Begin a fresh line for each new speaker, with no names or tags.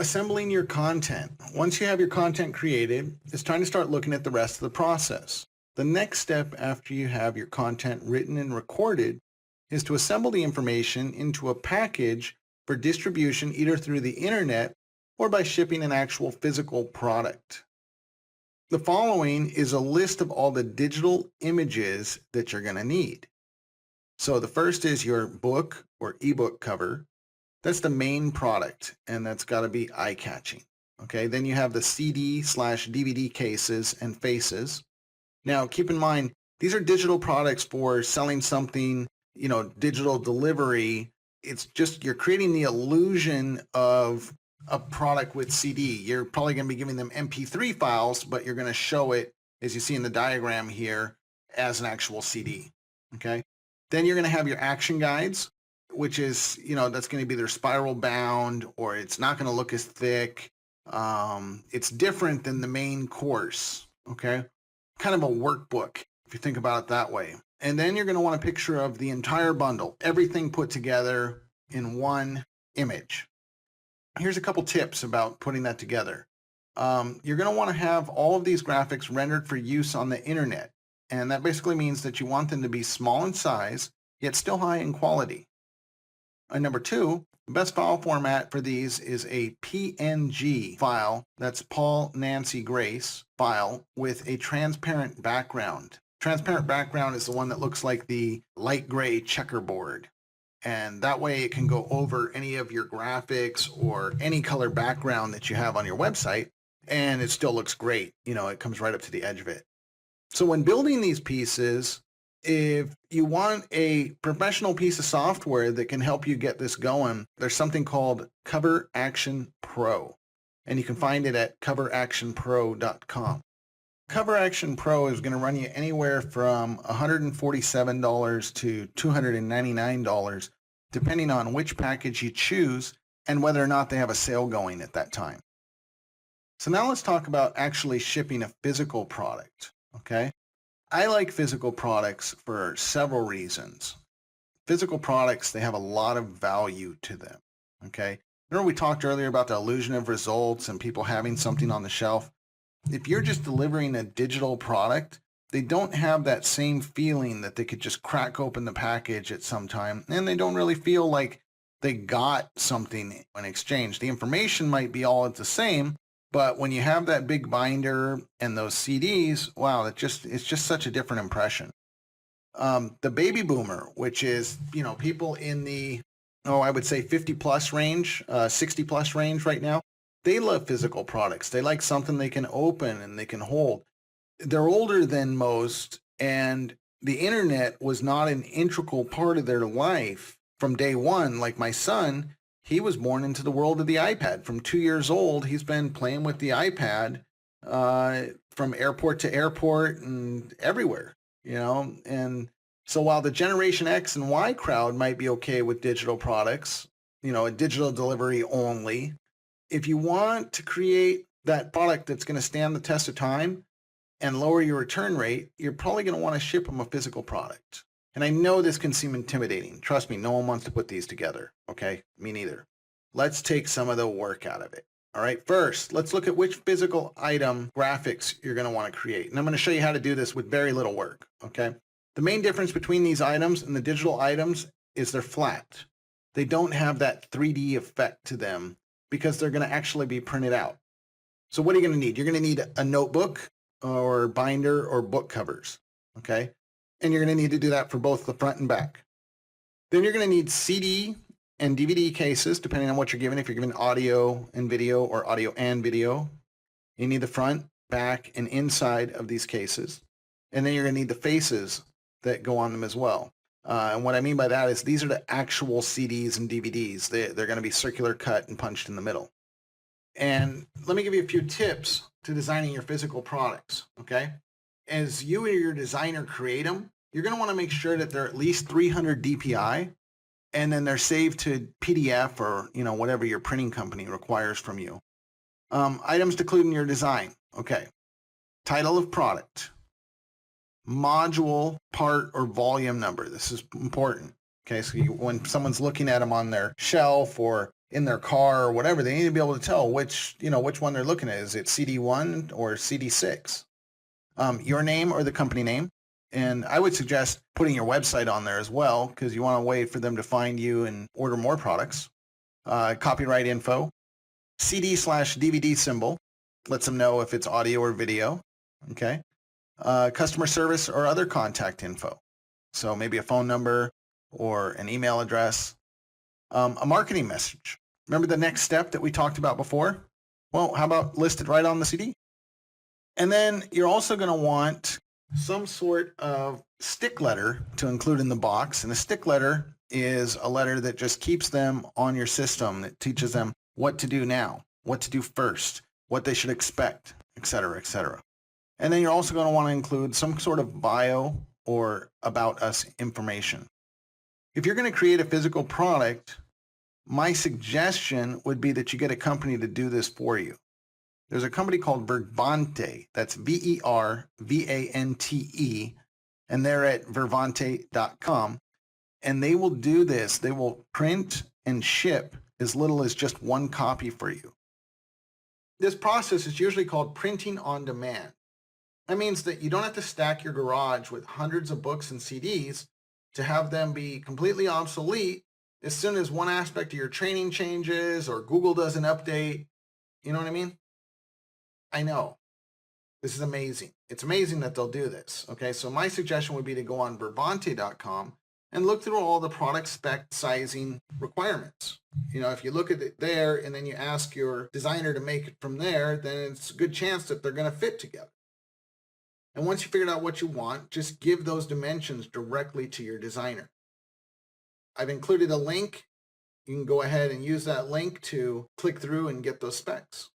Assembling your content. Once you have your content created, it's time to start looking at the rest of the process. The next step after you have your content written and recorded is to assemble the information into a package for distribution either through the internet or by shipping an actual physical product. The following is a list of all the digital images that you're going to need. So the first is your book or ebook cover. That's the main product, and that's got to be eye-catching. Okay, then you have the CD/DVD cases and faces. Now, keep in mind, these are digital products for selling something, digital delivery. It's just you're creating the illusion of a product with CD. You're probably going to be giving them MP3 files, but you're going to show it, as you see in the diagram here, as an actual CD. Okay, then you're going to have your action guides, which is, that's going to be either spiral bound or it's not going to look as thick. It's different than the main course, okay? Kind of a workbook, if you think about it that way. And then you're going to want a picture of the entire bundle, everything put together in one image. Here's a couple tips about putting that together. You're going to want to have all of these graphics rendered for use on the internet. And that basically means that you want them to be small in size, yet still high in quality. And number two, the best file format for these is a PNG file. That's Paul Nancy Grace file with a transparent background. Transparent background is the one that looks like the light gray checkerboard. And that way it can go over any of your graphics or any color background that you have on your website, and it still looks great. It comes right up to the edge of it. So when building these pieces, if you want a professional piece of software that can help you get this going, there's something called Cover Action Pro, and you can find it at coveractionpro.com. Cover Action Pro is going to run you anywhere from $147 to $299, depending on which package you choose and whether or not they have a sale going at that time. So now let's talk about actually shipping a physical product, okay? I like physical products for several reasons. Physical products, they have a lot of value to them, okay? Remember we talked earlier about the illusion of results and people having something on the shelf? If you're just delivering a digital product, they don't have that same feeling that they could just crack open the package at some time, and they don't really feel like they got something in exchange. The information might be all the same, but when you have that big binder and those CDs, wow, it's just such a different impression. The baby boomer, which is, people in the, I would say 50 plus range, 60 plus range right now, they love physical products. They like something they can open and they can hold. They're older than most, and the internet was not an integral part of their life from day one. Like my son, he was born into the world of the iPad. From 2 years old, he's been playing with the iPad from airport to airport and everywhere, And so while the Generation X and Y crowd might be okay with digital products, a digital delivery only, if you want to create that product that's going to stand the test of time and lower your return rate, you're probably going to want to ship them a physical product. And I know this can seem intimidating. Trust me, no one wants to put these together, okay? Me neither. Let's take some of the work out of it. All right, first, let's look at which physical item graphics you're going to want to create. And I'm going to show you how to do this with very little work, okay? The main difference between these items and the digital items is they're flat. They don't have that 3D effect to them because they're going to actually be printed out. So what are you going to need? You're going to need a notebook or binder or book covers, okay? And you're going to need to do that for both the front and back. Then you're going to need CD and DVD cases, depending on what you're given. If you're given audio and video or audio and video, you need the front, back, and inside of these cases. And then you're going to need the faces that go on them as well. And what I mean by that is these are the actual CDs and DVDs. They're going to be circular cut and punched in the middle. And let me give you a few tips to designing your physical products, okay? As you or your designer create them, you're going to want to make sure that they're at least 300 DPI, and then they're saved to PDF or, whatever your printing company requires from you. Items to include in your design, okay. Title of product. Module, part, or volume number. This is important. Okay, so when someone's looking at them on their shelf or in their car or whatever, they need to be able to tell which one they're looking at. Is it CD1 or CD6? Your name or the company name. And I would suggest putting your website on there as well, because you want a way for them to find you and order more products. Copyright info, CD/DVD symbol, lets them know if it's audio or video. Okay. Customer service or other contact info. So maybe a phone number or an email address. A marketing message. Remember the next step that we talked about before? Well, how about list it right on the CD? And then you're also going to want some sort of stick letter to include in the box. And a stick letter is a letter that just keeps them on your system, that teaches them what to do now, what to do first, what they should expect, et cetera, et cetera. And then you're also going to want to include some sort of bio or about us information. If you're going to create a physical product, my suggestion would be that you get a company to do this for you. There's a company called Vervante. That's Vervante, and they're at vervante.com. And they will do this. They will print and ship as little as just one copy for you. This process is usually called printing on demand. That means that you don't have to stack your garage with hundreds of books and CDs to have them be completely obsolete as soon as one aspect of your training changes or Google does an update. You know what I mean? I know. This is amazing. It's amazing that they'll do this. Okay, so my suggestion would be to go on vervante.com and look through all the product spec sizing requirements. If you look at it there and then you ask your designer to make it from there, then it's a good chance that they're going to fit together. And once you figured out what you want, just give those dimensions directly to your designer. I've included a link. You can go ahead and use that link to click through and get those specs.